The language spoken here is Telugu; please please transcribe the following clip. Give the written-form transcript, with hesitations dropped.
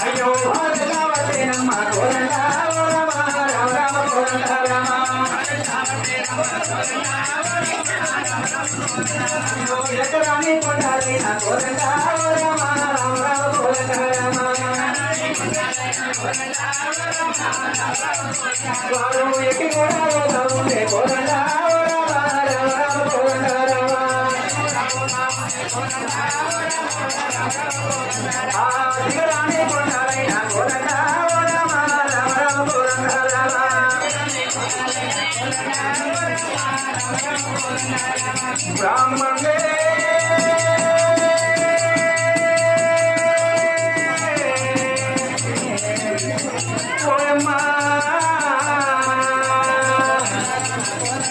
అయ్యో రామ ఎక్కడాన్ని కొండాలి నా కోరంగా రామ రామ రామ కోరంగా రామ వారు ఎక్కి కూడా ఉండే కోరంగా రామ రామ రామ కోరంగా రామ ఆ దిగడాన్ని కొండాలి నా కోరంగా రామ రామ రామ కోరంగా రామ బ్రాహ్మణే